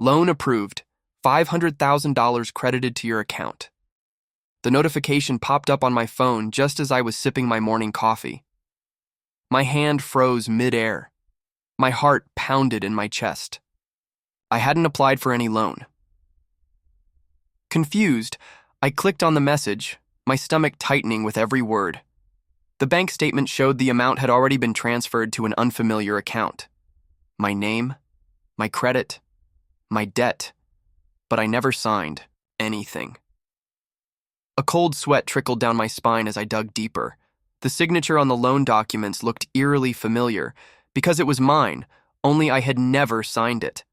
Loan approved. $500,000 credited to your account. The notification popped up on my phone just as I was sipping my morning coffee. My hand froze mid-air. My heart pounded in my chest. I hadn't applied for any loan. Confused, I clicked on the message, my stomach tightening with every word. The bank statement showed the amount had already been transferred to an unfamiliar account. My name, my credit, my debt, but I never signed anything. A cold sweat trickled down my spine as I dug deeper. The signature on the loan documents looked eerily familiar because it was mine, only I had never signed it.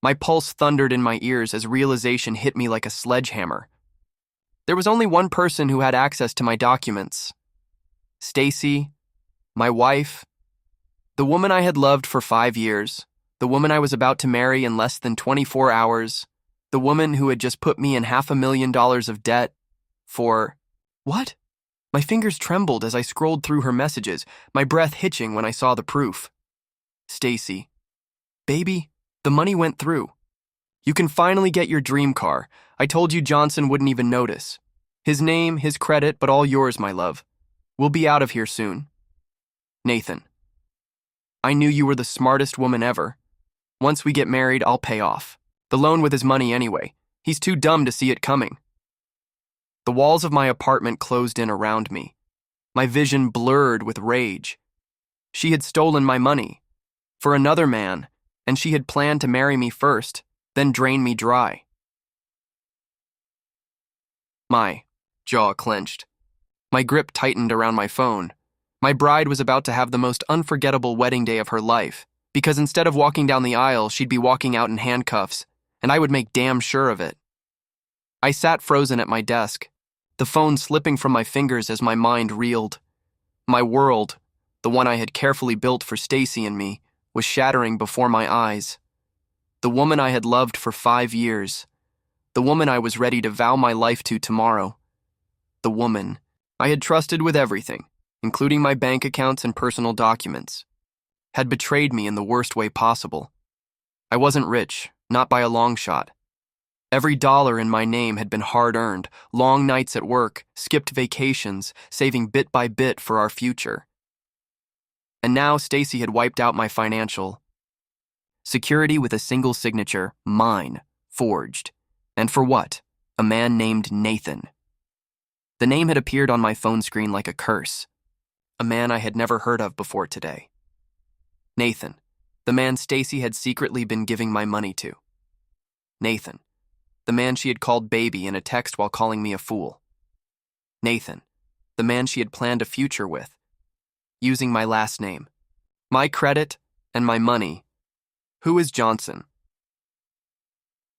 My pulse thundered in my ears as realization hit me like a sledgehammer. There was only one person who had access to my documents. Stacy, my wife, the woman I had loved for 5 years, the woman I was about to marry in less than 24 hours, the woman who had just put me in $500,000 of debt for... What? My fingers trembled as I scrolled through her messages, my breath hitching when I saw the proof. Stacy. Baby, the money went through. You can finally get your dream car. I told you Johnson wouldn't even notice. His name, his credit, but all yours, my love. We'll be out of here soon. Nathan. I knew you were the smartest woman ever. Once we get married, I'll pay off. The loan with his money anyway. He's too dumb to see it coming. The walls of my apartment closed in around me. My vision blurred with rage. She had stolen my money for another man, and she had planned to marry me first, then drain me dry. My jaw clenched. My grip tightened around my phone. My bride was about to have the most unforgettable wedding day of her life, because instead of walking down the aisle, she'd be walking out in handcuffs, and I would make damn sure of it. I sat frozen at my desk, the phone slipping from my fingers as my mind reeled. My world, the one I had carefully built for Stacy and me, was shattering before my eyes. The woman I had loved for 5 years. The woman I was ready to vow my life to tomorrow. The woman I had trusted with everything, including my bank accounts and personal documents, had betrayed me in the worst way possible. I wasn't rich, not by a long shot. Every dollar in my name had been hard-earned, long nights at work, skipped vacations, saving bit by bit for our future. And now Stacy had wiped out my financial security with a single signature, mine, forged. And for what? A man named Nathan. The name had appeared on my phone screen like a curse. A man I had never heard of before today. Nathan, the man Stacy had secretly been giving my money to. Nathan, the man she had called baby in a text while calling me a fool. Nathan, the man she had planned a future with, using my last name, my credit, and my money. Who is Johnson?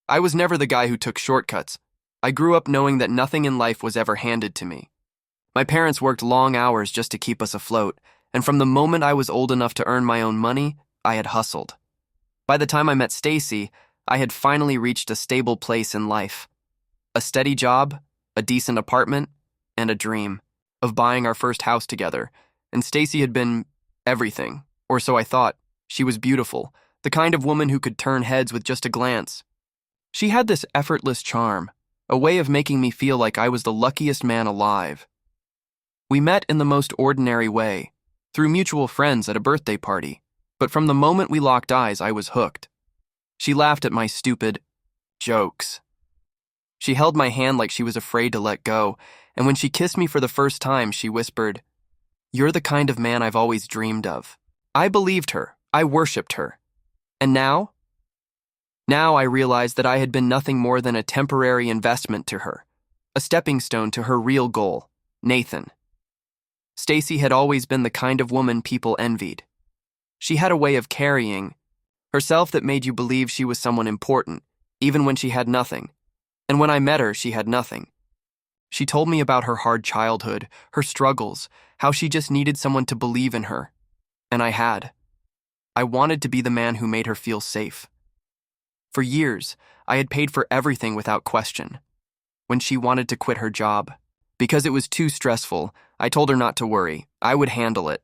I was never the guy who took shortcuts. I grew up knowing that nothing in life was ever handed to me. My parents worked long hours just to keep us afloat, and from the moment I was old enough to earn my own money, I had hustled. By the time I met Stacy, I had finally reached a stable place in life. A steady job, a decent apartment, and a dream of buying our first house together. And Stacy had been everything, or so I thought. She was beautiful, the kind of woman who could turn heads with just a glance. She had this effortless charm, a way of making me feel like I was the luckiest man alive. We met in the most ordinary way, through mutual friends at a birthday party, but from the moment we locked eyes, I was hooked. She laughed at my stupid jokes. She held my hand like she was afraid to let go, and when she kissed me for the first time, she whispered, "You're the kind of man I've always dreamed of." I believed her. I worshipped her. And now? Now I realized that I had been nothing more than a temporary investment to her, a stepping stone to her real goal, Nathan. Stacy had always been the kind of woman people envied. She had a way of carrying herself that made you believe she was someone important, even when she had nothing. And when I met her, she had nothing. She told me about her hard childhood, her struggles, how she just needed someone to believe in her. And I had. I wanted to be the man who made her feel safe. For years, I had paid for everything without question. When she wanted to quit her job, because it was too stressful, I told her not to worry. I would handle it.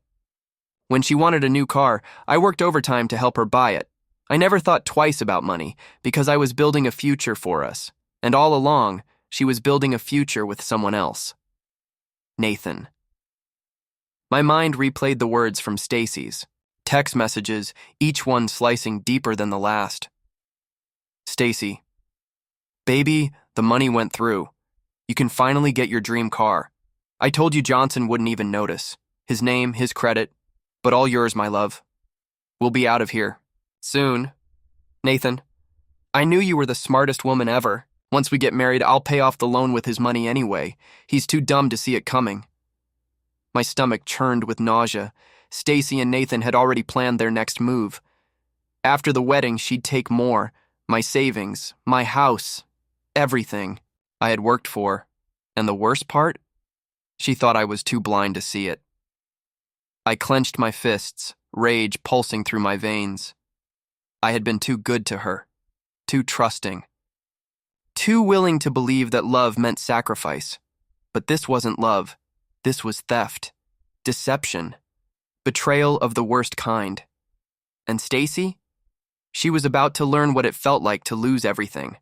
When she wanted a new car, I worked overtime to help her buy it. I never thought twice about money because I was building a future for us, and all along, she was building a future with someone else. Nathan. My mind replayed the words from Stacy's, text messages, each one slicing deeper than the last. Stacy. Baby, the money went through. You can finally get your dream car. I told you Johnson wouldn't even notice. His name, his credit, but all yours, my love. We'll be out of here. Soon. Nathan. I knew you were the smartest woman ever. Once we get married, I'll pay off the loan with his money anyway. He's too dumb to see it coming. My stomach churned with nausea. Stacy and Nathan had already planned their next move. After the wedding, she'd take more. My savings, my house, everything I had worked for. And the worst part? She thought I was too blind to see it. I clenched my fists, rage pulsing through my veins. I had been too good to her, too trusting, too willing to believe that love meant sacrifice. But this wasn't love. This was theft, deception, betrayal of the worst kind. And Stacy? She was about to learn what it felt like to lose everything.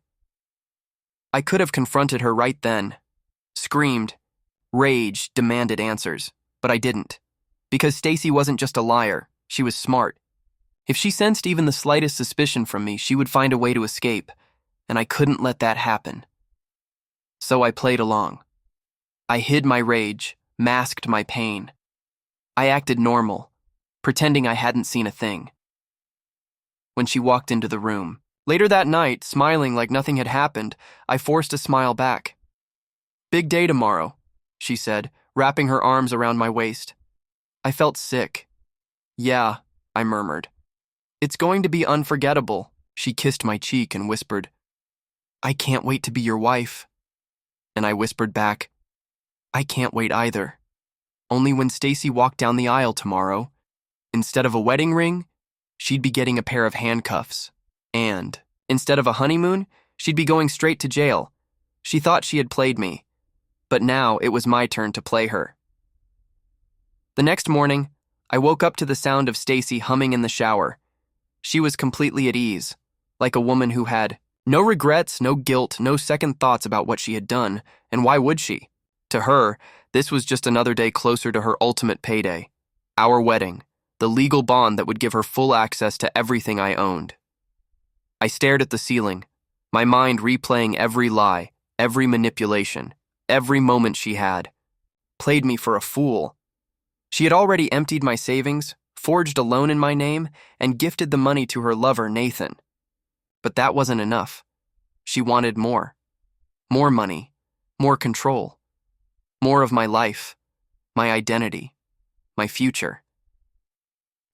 I could have confronted her right then, screamed, rage demanded answers, but I didn't. Because Stacy wasn't just a liar, she was smart. If she sensed even the slightest suspicion from me, she would find a way to escape, and I couldn't let that happen. So I played along. I hid my rage, masked my pain. I acted normal, pretending I hadn't seen a thing. When she walked into the room, later that night, smiling like nothing had happened, I forced a smile back. Big day tomorrow, she said, wrapping her arms around my waist. I felt sick. Yeah, I murmured. It's going to be unforgettable. She kissed my cheek and whispered, I can't wait to be your wife. And I whispered back, I can't wait either. Only when Stacy walked down the aisle tomorrow, instead of a wedding ring, she'd be getting a pair of handcuffs. And, instead of a honeymoon, she'd be going straight to jail. She thought she had played me, but now it was my turn to play her. The next morning, I woke up to the sound of Stacy humming in the shower. She was completely at ease, like a woman who had no regrets, no guilt, no second thoughts about what she had done, and why would she? To her, this was just another day closer to her ultimate payday, our wedding, the legal bond that would give her full access to everything I owned. I stared at the ceiling, my mind replaying every lie, every manipulation, every moment she had. Played me for a fool. She had already emptied my savings, forged a loan in my name, and gifted the money to her lover, Nathan. But that wasn't enough. She wanted more. More money, more control, more of my life, my identity, my future.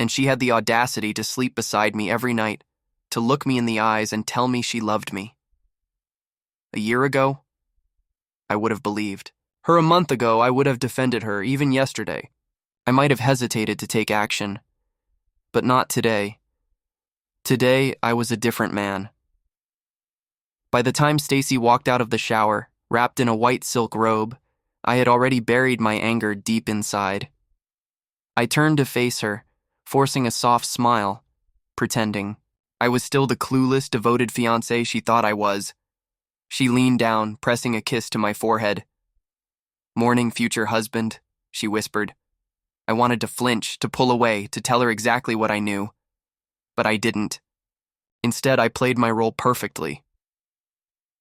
And she had the audacity to sleep beside me every night, to look me in the eyes and tell me she loved me. A year ago, I would have believed. Her a month ago, I would have defended her, even yesterday. I might have hesitated to take action, but not today. Today, I was a different man. By the time Stacy walked out of the shower, wrapped in a white silk robe, I had already buried my anger deep inside. I turned to face her, forcing a soft smile, pretending I was still the clueless, devoted fiancé she thought I was. She leaned down, pressing a kiss to my forehead. Morning, future husband, she whispered. I wanted to flinch, to pull away, to tell her exactly what I knew. But I didn't. Instead, I played my role perfectly.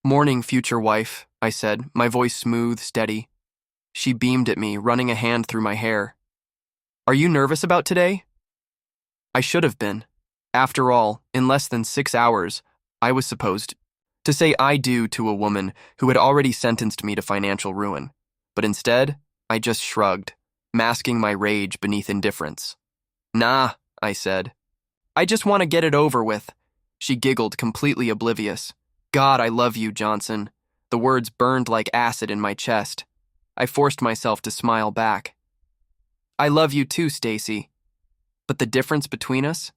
Morning, future wife, I said, my voice smooth, steady. She beamed at me, running a hand through my hair. Are you nervous about today? I should have been. After all, in less than 6 hours, I was supposed to say I do to a woman who had already sentenced me to financial ruin. But instead, I just shrugged, masking my rage beneath indifference. Nah, I said. I just want to get it over with. She giggled, completely oblivious. God, I love you, Johnson. The words burned like acid in my chest. I forced myself to smile back. I love you too, Stacy. But the difference between us?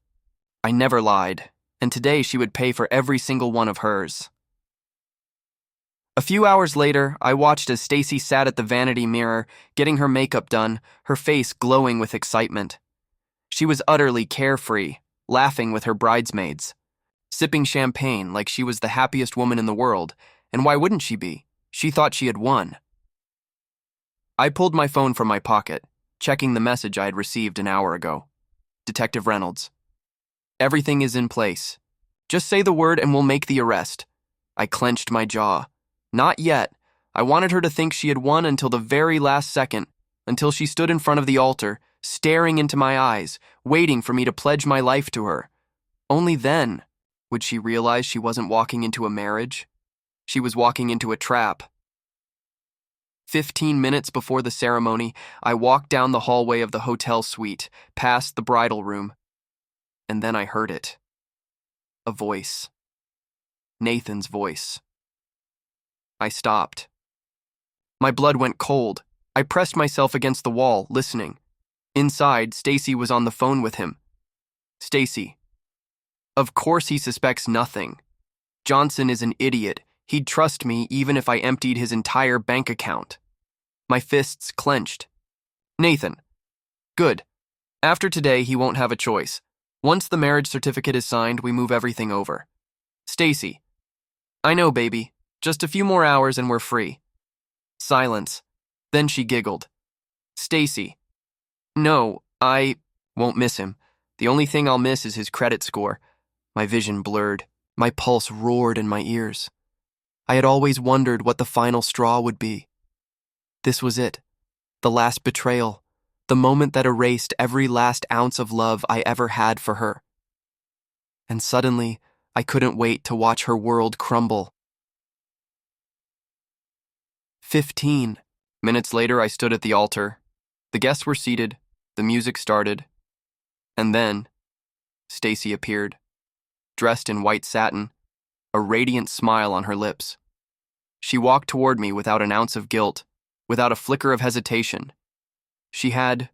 I never lied, and today she would pay for every single one of hers. A few hours later, I watched as Stacy sat at the vanity mirror, getting her makeup done, her face glowing with excitement. She was utterly carefree, laughing with her bridesmaids. sipping champagne like she was the happiest woman in the world, and why wouldn't she be? She thought she had won. I pulled my phone from my pocket, checking the message I had received an hour ago. Detective Reynolds. Everything is in place. Just say the word and we'll make the arrest. I clenched my jaw. Not yet. I wanted her to think she had won until the very last second, until she stood in front of the altar, staring into my eyes, waiting for me to pledge my life to her. Only then would she realize she wasn't walking into a marriage. She was walking into a trap. 15 minutes before the ceremony, I walked down the hallway of the hotel suite, past the bridal room, and then I heard it. A voice. Nathan's voice. I stopped. My blood went cold. I pressed myself against the wall, listening. Inside, Stacy was on the phone with him. Stacy. Of course he suspects nothing. Johnson is an idiot. He'd trust me even if I emptied his entire bank account. My fists clenched. Nathan. Good. After today, he won't have a choice. Once the marriage certificate is signed, we move everything over. Stacy. I know, baby. Just a few more hours and we're free. Silence. Then she giggled. Stacy. No, I won't miss him. The only thing I'll miss is his credit score. My vision blurred. My pulse roared in my ears. I had always wondered what the final straw would be. This was it. The last betrayal. The moment that erased every last ounce of love I ever had for her. And suddenly, I couldn't wait to watch her world crumble. 15 minutes later, I stood at the altar. The guests were seated, the music started, and then Stacy appeared, dressed in white satin, a radiant smile on her lips. She walked toward me without an ounce of guilt, without a flicker of hesitation. She had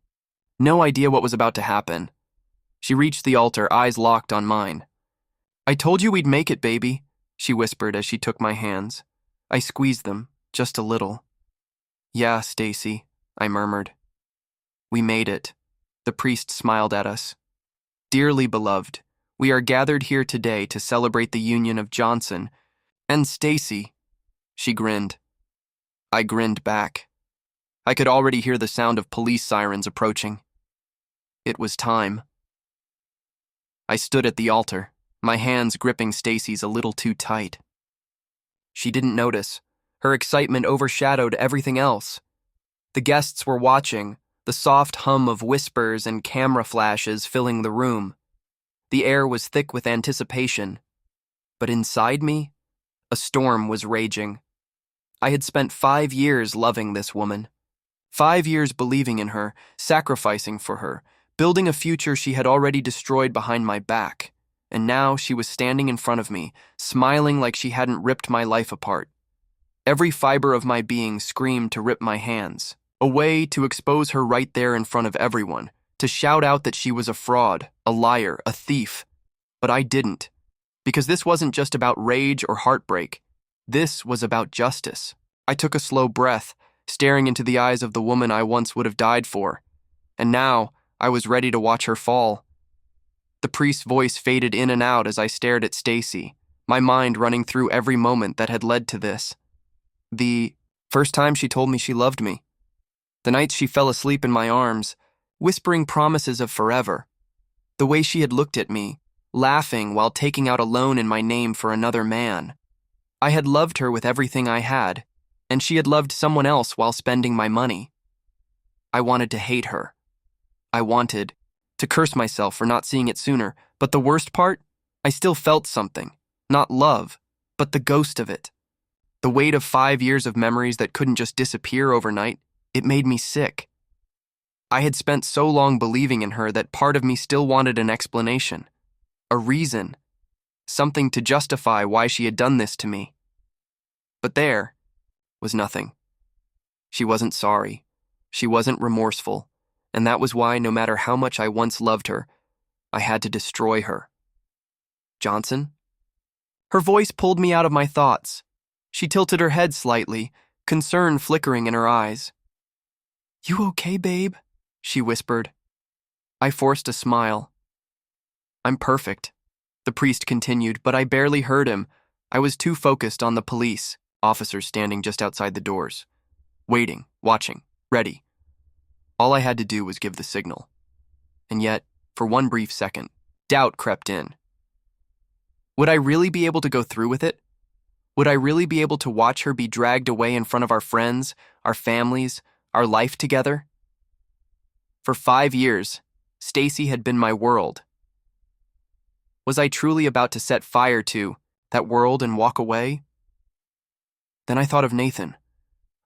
no idea what was about to happen. She reached the altar, eyes locked on mine. I told you we'd make it, baby, she whispered as she took my hands. I squeezed them, just a little. Yeah, Stacy, I murmured. We made it. The priest smiled at us. Dearly beloved, we are gathered here today to celebrate the union of Johnson and Stacy. She grinned. I grinned back. I could already hear the sound of police sirens approaching. It was time. I stood at the altar, my hands gripping Stacy's a little too tight. She didn't notice. Her excitement overshadowed everything else. The guests were watching, the soft hum of whispers and camera flashes filling the room. The air was thick with anticipation. But inside me, a storm was raging. I had spent 5 years loving this woman. 5 years believing in her, sacrificing for her, building a future she had already destroyed behind my back. And now she was standing in front of me, smiling like she hadn't ripped my life apart. Every fiber of my being screamed to rip my hands, a way to expose her right there in front of everyone, to shout out that she was a fraud, a liar, a thief. But I didn't, because this wasn't just about rage or heartbreak. This was about justice. I took a slow breath, staring into the eyes of the woman I once would have died for. And now, I was ready to watch her fall. The priest's voice faded in and out as I stared at Stacy, my mind running through every moment that had led to this. The first time she told me she loved me. The nights she fell asleep in my arms, whispering promises of forever. The way she had looked at me, laughing while taking out a loan in my name for another man. I had loved her with everything I had, and she had loved someone else while spending my money. I wanted to hate her. I wanted to curse myself for not seeing it sooner, but the worst part? I still felt something. Not love, but the ghost of it. The weight of 5 years of memories that couldn't just disappear overnight, it made me sick. I had spent so long believing in her that part of me still wanted an explanation. A reason. Something to justify why she had done this to me. But there was nothing. She wasn't sorry. She wasn't remorseful. And that was why, no matter how much I once loved her, I had to destroy her. Johnson? Her voice pulled me out of my thoughts. She tilted her head slightly, concern flickering in her eyes. You okay, babe? She whispered. I forced a smile. I'm perfect. The priest continued, but I barely heard him. I was too focused on the police, officers standing just outside the doors. Waiting, watching, ready. All I had to do was give the signal. And yet, for one brief second, doubt crept in. Would I really be able to go through with it? Would I really be able to watch her be dragged away in front of our friends, our families, our life together? For 5 years, Stacy had been my world. Was I truly about to set fire to that world and walk away? Then I thought of Nathan.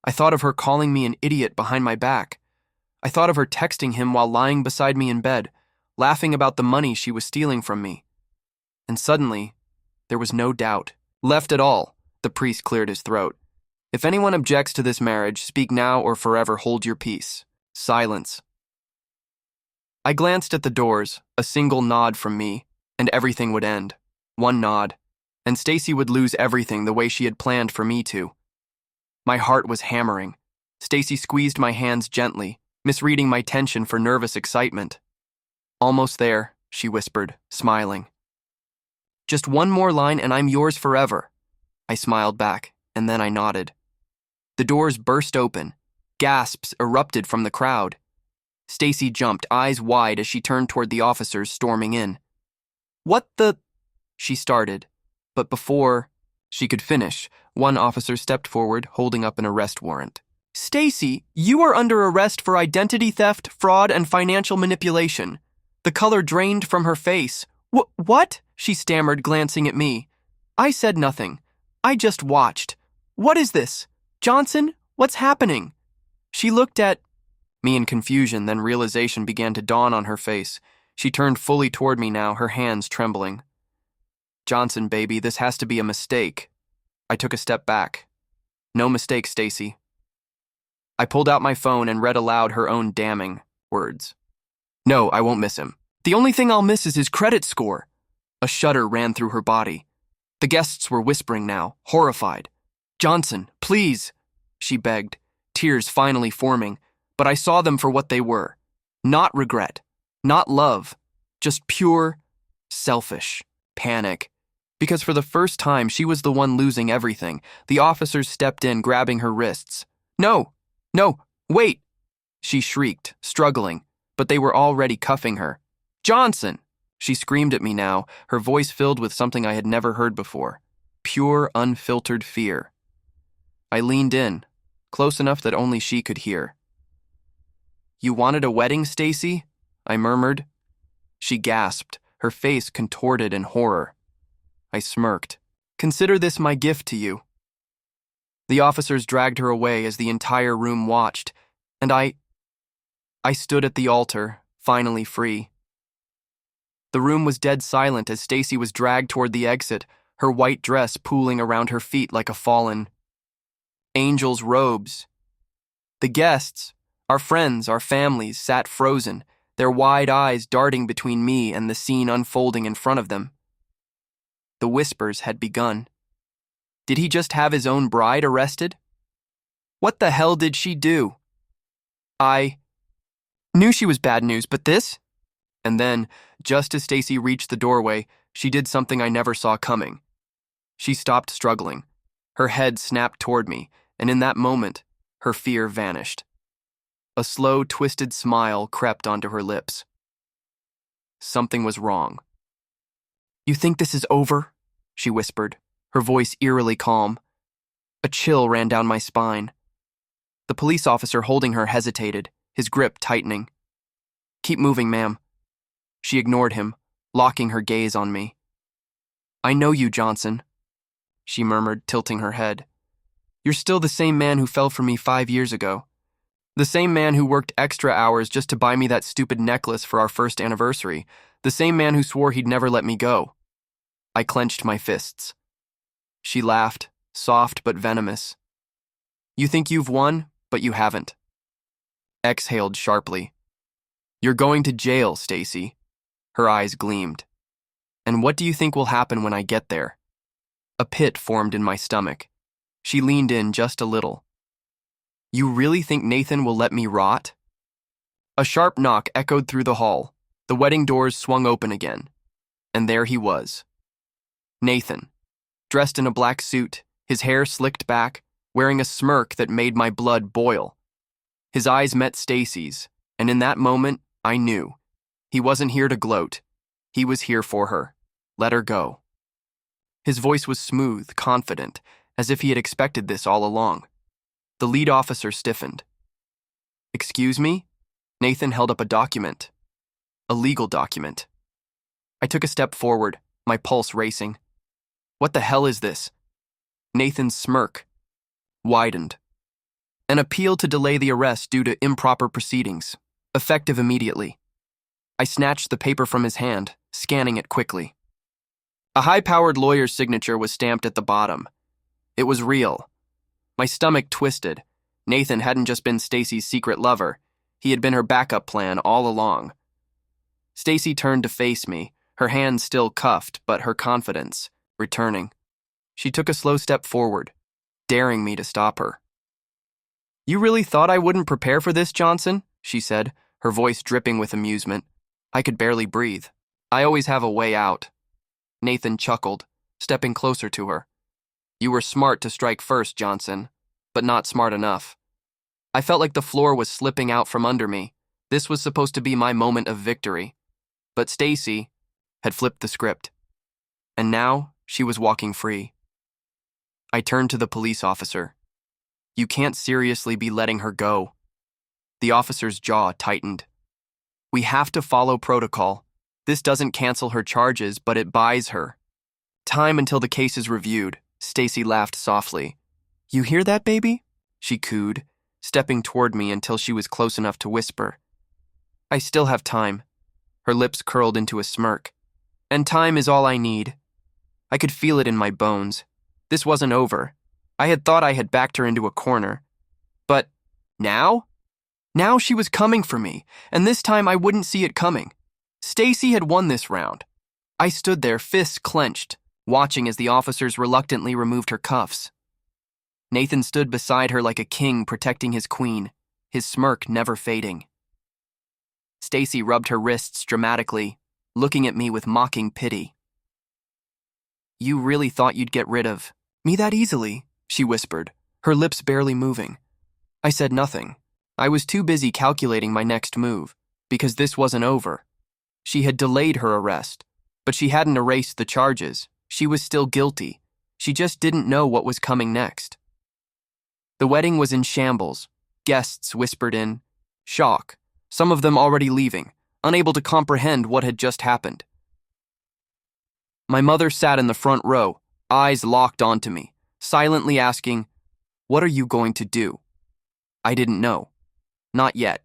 I thought of her calling me an idiot behind my back. I thought of her texting him while lying beside me in bed, laughing about the money she was stealing from me. And suddenly, there was no doubt. Left at all, the priest cleared his throat. If anyone objects to this marriage, speak now or forever hold your peace. Silence. I glanced at the doors, a single nod from me, and everything would end. One nod, and Stacy would lose everything the way she had planned for me to. My heart was hammering. Stacy squeezed my hands gently, misreading my tension for nervous excitement. Almost there, she whispered, smiling. Just one more line and I'm yours forever. I smiled back, and then I nodded. The doors burst open. Gasps erupted from the crowd. Stacy jumped, eyes wide, as she turned toward the officers storming in. What the... she started, but before she could finish, one officer stepped forward, holding up an arrest warrant. Stacy, you are under arrest for identity theft, fraud, and financial manipulation. The color drained from her face. What? She stammered, glancing at me. I said nothing. I just watched. What is this? Johnson, what's happening? She looked at me in confusion, then realization began to dawn on her face. She turned fully toward me now, her hands trembling. Johnson, baby, this has to be a mistake. I took a step back. No mistake, Stacy. I pulled out my phone and read aloud her own damning words. No, I won't miss him. The only thing I'll miss is his credit score. A shudder ran through her body. The guests were whispering now, horrified. Johnson, please, she begged, tears finally forming, but I saw them for what they were. Not regret, not love, just pure, selfish panic. Because for the first time, she was the one losing everything. The officers stepped in, grabbing her wrists. No, wait, she shrieked, struggling, but they were already cuffing her. Johnson! She screamed at me now, her voice filled with something I had never heard before. Pure, unfiltered fear. I leaned in, close enough that only she could hear. You wanted a wedding, Stacy? I murmured. She gasped, her face contorted in horror. I smirked. Consider this my gift to you. The officers dragged her away as the entire room watched, and I stood at the altar, finally free. The room was dead silent as Stacy was dragged toward the exit, her white dress pooling around her feet like a fallen angel's robes. The guests, our friends, our families, sat frozen, their wide eyes darting between me and the scene unfolding in front of them. The whispers had begun. Did he just have his own bride arrested? What the hell did she do? I knew she was bad news, but this? And then, just as Stacy reached the doorway, she did something I never saw coming. She stopped struggling. Her head snapped toward me, and in that moment, her fear vanished. A slow, twisted smile crept onto her lips. Something was wrong. You think this is over? She whispered, her voice eerily calm. A chill ran down my spine. The police officer holding her hesitated, his grip tightening. Keep moving, ma'am. She ignored him, locking her gaze on me. I know you, Johnson, she murmured, tilting her head. You're still the same man who fell for me 5 years ago. The same man who worked extra hours just to buy me that stupid necklace for our first anniversary. The same man who swore he'd never let me go. I clenched my fists. She laughed, soft but venomous. You think you've won, but you haven't. Exhaled sharply. You're going to jail, Stacy. Her eyes gleamed. And what do you think will happen when I get there? A pit formed in my stomach. She leaned in just a little. You really think Nathan will let me rot? A sharp knock echoed through the hall. The wedding doors swung open again. And there he was, Nathan, dressed in a black suit, his hair slicked back, wearing a smirk that made my blood boil. His eyes met Stacy's, and in that moment, I knew. He wasn't here to gloat. He was here for her. Let her go. His voice was smooth, confident, as if he had expected this all along. The lead officer stiffened. "Excuse me?" Nathan held up a document. A legal document. I took a step forward, my pulse racing. "What the hell is this?" Nathan's smirk widened. "An appeal to delay the arrest due to improper proceedings, effective immediately." I snatched the paper from his hand, scanning it quickly. A high-powered lawyer's signature was stamped at the bottom. It was real. My stomach twisted. Nathan hadn't just been Stacy's secret lover. He had been her backup plan all along. Stacy turned to face me, her hands still cuffed, but her confidence returning. She took a slow step forward, daring me to stop her. "You really thought I wouldn't prepare for this, Johnson?" she said, her voice dripping with amusement. I could barely breathe. "I always have a way out." Nathan chuckled, stepping closer to her. "You were smart to strike first, Johnson, but not smart enough." I felt like the floor was slipping out from under me. This was supposed to be my moment of victory. But Stacy had flipped the script. And now she was walking free. I turned to the police officer. "You can't seriously be letting her go." The officer's jaw tightened. "We have to follow protocol. This doesn't cancel her charges, but it buys her time until the case is reviewed." Stacy laughed softly. "You hear that, baby?" she cooed, stepping toward me until she was close enough to whisper. "I still have time." Her lips curled into a smirk. "And time is all I need." I could feel it in my bones. This wasn't over. I had thought I had backed her into a corner. But now? Now she was coming for me, and this time I wouldn't see it coming. Stacy had won this round. I stood there, fists clenched, watching as the officers reluctantly removed her cuffs. Nathan stood beside her like a king protecting his queen, his smirk never fading. Stacy rubbed her wrists dramatically, looking at me with mocking pity. "You really thought you'd get rid of me that easily?" she whispered, her lips barely moving. I said nothing. I was too busy calculating my next move, because this wasn't over. She had delayed her arrest, but she hadn't erased the charges. She was still guilty. She just didn't know what was coming next. The wedding was in shambles. Guests whispered in shock, some of them already leaving, unable to comprehend what had just happened. My mother sat in the front row, eyes locked onto me, silently asking, "What are you going to do?" I didn't know. Not yet.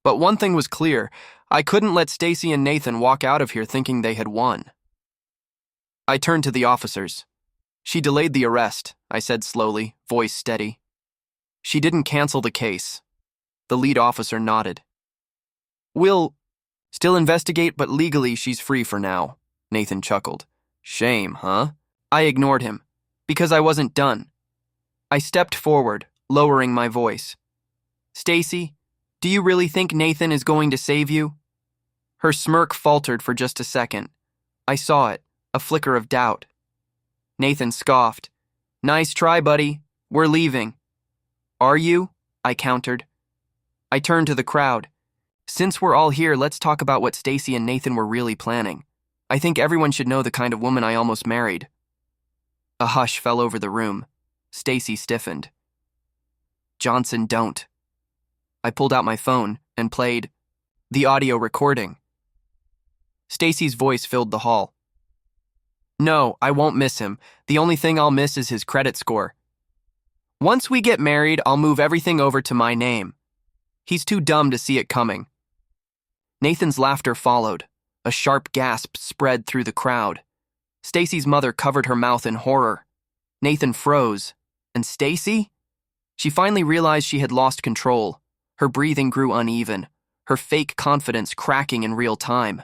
But one thing was clear. I couldn't let Stacy and Nathan walk out of here thinking they had won. I turned to the officers. "She delayed the arrest," I said slowly, voice steady. "She didn't cancel the case." The lead officer nodded. "We'll still investigate, but legally she's free for now," Nathan chuckled. "Shame, huh?" I ignored him, because I wasn't done. I stepped forward, lowering my voice. "Stacy, do you really think Nathan is going to save you?" Her smirk faltered for just a second. I saw it, a flicker of doubt. Nathan scoffed. "Nice try, buddy. We're leaving." "Are you?" I countered. I turned to the crowd. "Since we're all here, let's talk about what Stacy and Nathan were really planning. I think everyone should know the kind of woman I almost married." A hush fell over the room. Stacy stiffened. "Johnson, don't." I pulled out my phone and played the audio recording. Stacy's voice filled the hall. "No, I won't miss him. The only thing I'll miss is his credit score. Once we get married, I'll move everything over to my name. He's too dumb to see it coming." Nathan's laughter followed. A sharp gasp spread through the crowd. Stacy's mother covered her mouth in horror. Nathan froze. And Stacy? She finally realized she had lost control. Her breathing grew uneven, her fake confidence cracking in real time.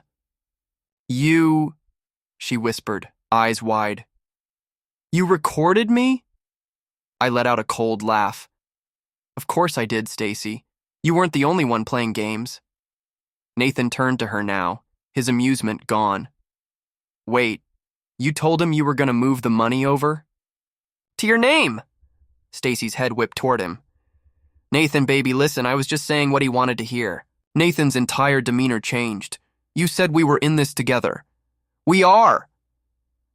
"You," she whispered, eyes wide. "You recorded me?" I let out a cold laugh. "Of course I did, Stacy. You weren't the only one playing games." Nathan turned to her now, his amusement gone. "Wait, You told him you were going to move the money over? To your name! Stacy's head whipped toward him. Nathan, baby, listen, I was just saying what he wanted to hear. Nathan's entire demeanor changed. You said we were in this together. We are!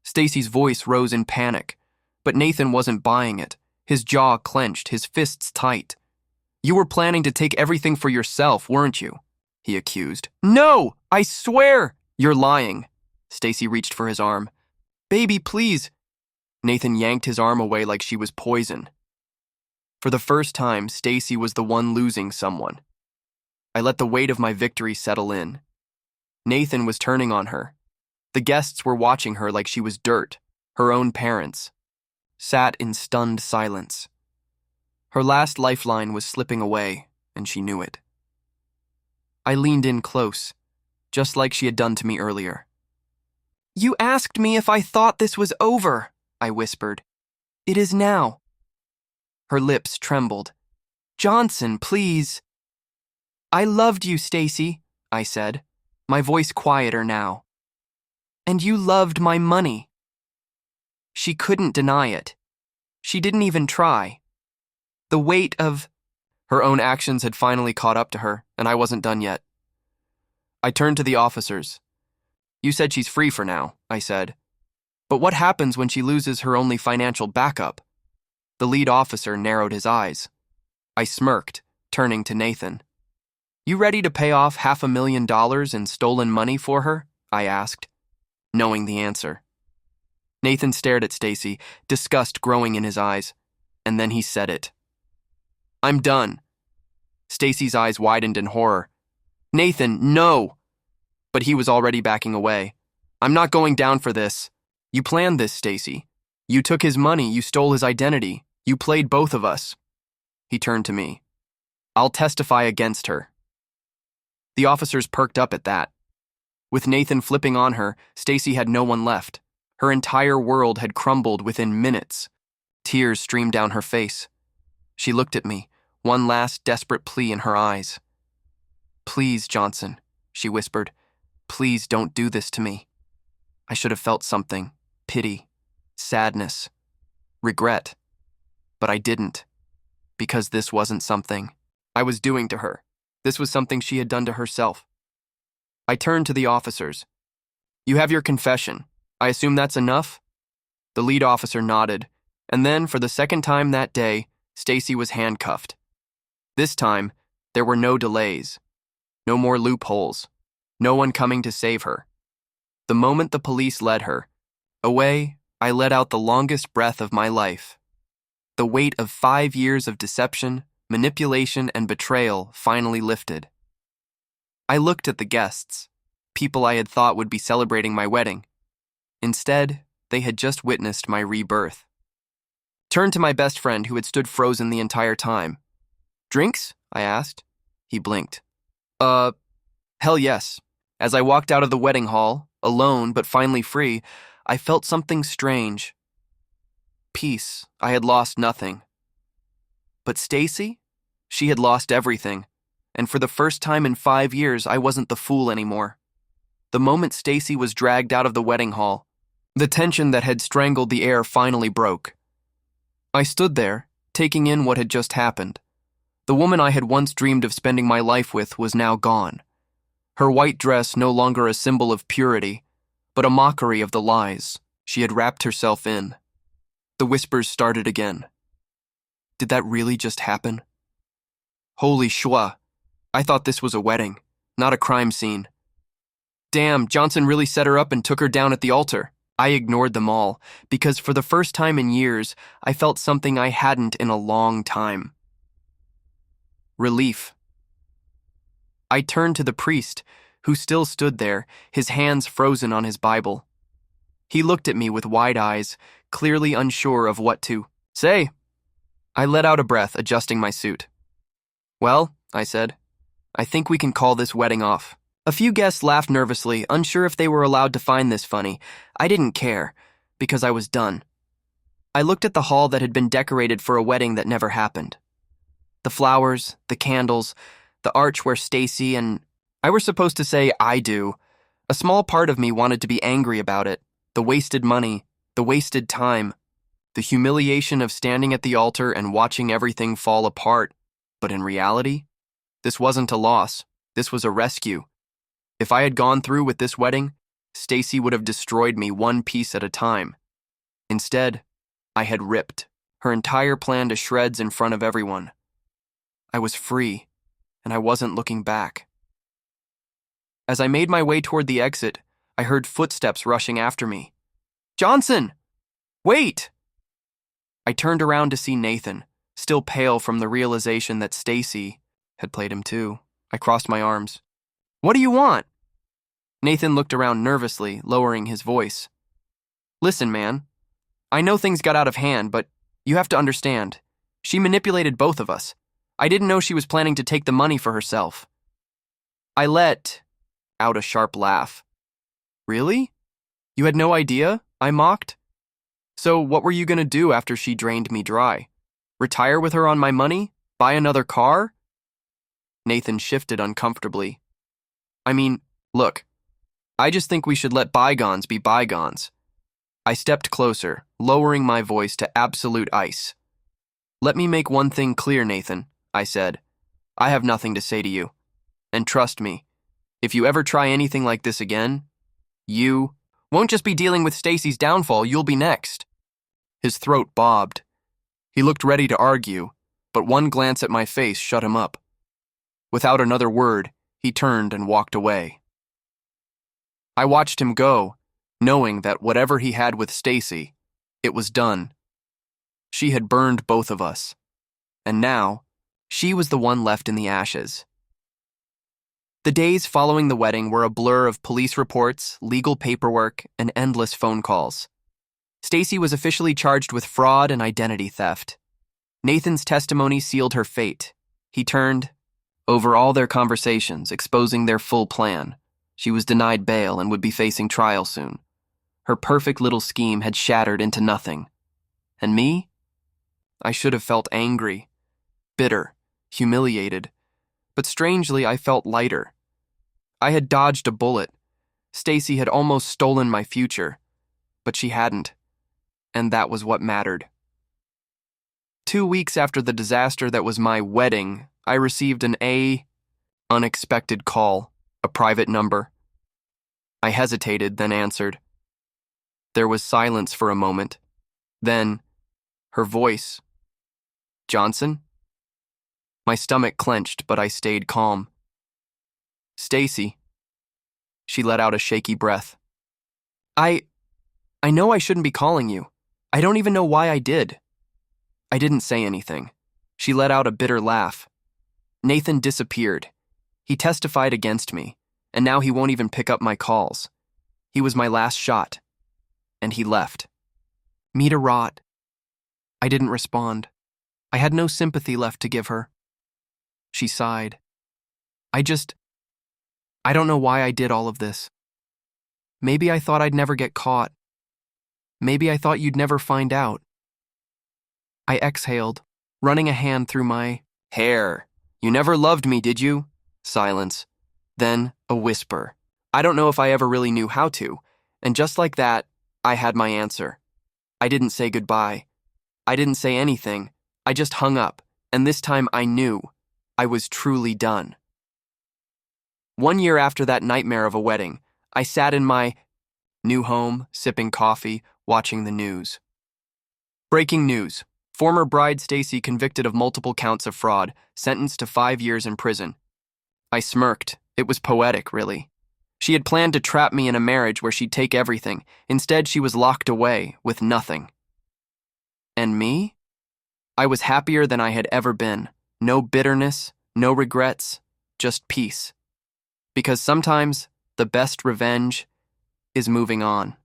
Stacy's voice rose in panic, but Nathan wasn't buying it. His jaw clenched, his fists tight. You were planning to take everything for yourself, weren't you? He accused. No! I swear! You're lying. Stacy reached for his arm. Baby, please. Nathan yanked his arm away like she was poison. For the first time, Stacy was the one losing someone. I let the weight of my victory settle in. Nathan was turning on her. The guests were watching her like she was dirt. Her own parents sat in stunned silence. Her last lifeline was slipping away, and she knew it. I leaned in close, just like she had done to me earlier. You asked me if I thought this was over, I whispered. It is now. Her lips trembled. Johnson, please. I loved you, Stacy, I said, my voice quieter now. And you loved my money. She couldn't deny it. She didn't even try. The weight of her own actions had finally caught up to her, and I wasn't done yet. I turned to the officers. You said she's free for now, I said. But what happens when she loses her only financial backup? The lead officer narrowed his eyes. I smirked, turning to Nathan. You ready to pay off $500,000 in stolen money for her? I asked, knowing the answer. Nathan stared at Stacy, disgust growing in his eyes, and then he said it. I'm done. Stacy's eyes widened in horror. Nathan, no! But he was already backing away. I'm not going down for this. You planned this, Stacy. You took his money, you stole his identity. You played both of us. He turned to me. I'll testify against her. The officers perked up at that. With Nathan flipping on her, Stacy had no one left. Her entire world had crumbled within minutes. Tears streamed down her face. She looked at me, one last desperate plea in her eyes. Please, Johnson, she whispered. Please don't do this to me. I should have felt something. Pity, sadness, regret. But I didn't. Because this wasn't something I was doing to her. This was something she had done to herself. I turned to the officers. You have your confession. I assume that's enough? The lead officer nodded, and then, for the second time that day, Stacy was handcuffed. This time, there were no delays, no more loopholes, no one coming to save her. The moment the police led her away, I let out the longest breath of my life. The weight of 5 years of deception, manipulation, and betrayal finally lifted. I looked at the guests, people I had thought would be celebrating my wedding. Instead, they had just witnessed my rebirth. Turned to my best friend who had stood frozen the entire time. Drinks? I asked. He blinked. Hell yes. As I walked out of the wedding hall, alone but finally free, I felt something strange. Peace. I had lost nothing. But Stacy? She had lost everything. And for the first time in 5 years, I wasn't the fool anymore. The moment Stacy was dragged out of the wedding hall, the tension that had strangled the air finally broke. I stood there, taking in what had just happened. The woman I had once dreamed of spending my life with was now gone. Her white dress no longer a symbol of purity, but a mockery of the lies she had wrapped herself in. The whispers started again. Did that really just happen? Holy schwa. I thought this was a wedding, not a crime scene. Damn, Johnson really set her up and took her down at the altar. I ignored them all, because for the first time in years, I felt something I hadn't in a long time. Relief. I turned to the priest, who still stood there, his hands frozen on his Bible. He looked at me with wide eyes, clearly unsure of what to say. I let out a breath, adjusting my suit. Well, I said, I think we can call this wedding off. A few guests laughed nervously, unsure if they were allowed to find this funny. I didn't care, because I was done. I looked at the hall that had been decorated for a wedding that never happened. The flowers, the candles, the arch where Stacy and I were supposed to say I do. A small part of me wanted to be angry about it, The wasted money, the wasted time, the humiliation of standing at the altar and watching everything fall apart. But in reality, this wasn't a loss. This was a rescue. If I had gone through with this wedding, Stacy would have destroyed me one piece at a time. Instead, I had ripped her entire plan to shreds in front of everyone. I was free, and I wasn't looking back. As I made my way toward the exit, I heard footsteps rushing after me. "Johnson! Wait!" I turned around to see Nathan, still pale from the realization that Stacy had played him too. I crossed my arms. "What do you want?" Nathan looked around nervously, lowering his voice. "Listen, man. I know things got out of hand, but you have to understand. She manipulated both of us. I didn't know she was planning to take the money for herself." I let out a sharp laugh. "Really? You had no idea?" I mocked. "So what were you going to do after she drained me dry? Retire with her on my money? Buy another car?" Nathan shifted uncomfortably. "I mean, look, I just think we should let bygones be bygones." I stepped closer, lowering my voice to absolute ice. "Let me make one thing clear, Nathan," I said. "I have nothing to say to you. And trust me, if you ever try anything like this again, you won't just be dealing with Stacy's downfall, you'll be next." His throat bobbed. He looked ready to argue, but one glance at my face shut him up. Without another word, he turned and walked away. I watched him go, knowing that whatever he had with Stacy, it was done. She had burned both of us, and now she was the one left in the ashes. The days following the wedding were a blur of police reports, legal paperwork, and endless phone calls. Stacy was officially charged with fraud and identity theft. Nathan's testimony sealed her fate. He turned over all their conversations, exposing their full plan. She was denied bail and would be facing trial soon. Her perfect little scheme had shattered into nothing. And me? I should have felt angry, bitter, humiliated. But strangely, I felt lighter. I had dodged a bullet. Stacy had almost stolen my future, but she hadn't. And that was what mattered. 2 weeks after the disaster that was my wedding, I received an unexpected call, a private number. I hesitated, then answered. There was silence for a moment. Then, her voice. "Johnson?" My stomach clenched, but I stayed calm. "Stacy." She let out a shaky breath. I know I shouldn't be calling you. I don't even know why I did." I didn't say anything. She let out a bitter laugh. "Nathan disappeared. He testified against me, and now he won't even pick up my calls. He was my last shot. And he left. Me to rot." I didn't respond. I had no sympathy left to give her. She sighed. I don't know why I did all of this. Maybe I thought I'd never get caught. Maybe I thought you'd never find out." I exhaled, running a hand through my hair. "You never loved me, did you?" Silence. Then a whisper. I don't know if I ever really knew how to, and just like that, I had my answer. I didn't say goodbye. I didn't say anything. I just hung up, and this time I knew I was truly done. 1 year after that nightmare of a wedding, I sat in my new home, sipping coffee, watching the news. Breaking news. Former bride Stacy convicted of multiple counts of fraud, sentenced to 5 years in prison. I smirked. It was poetic, really. She had planned to trap me in a marriage where she'd take everything. Instead, she was locked away with nothing. And me? I was happier than I had ever been. No bitterness, no regrets, just peace. Because sometimes the best revenge is moving on.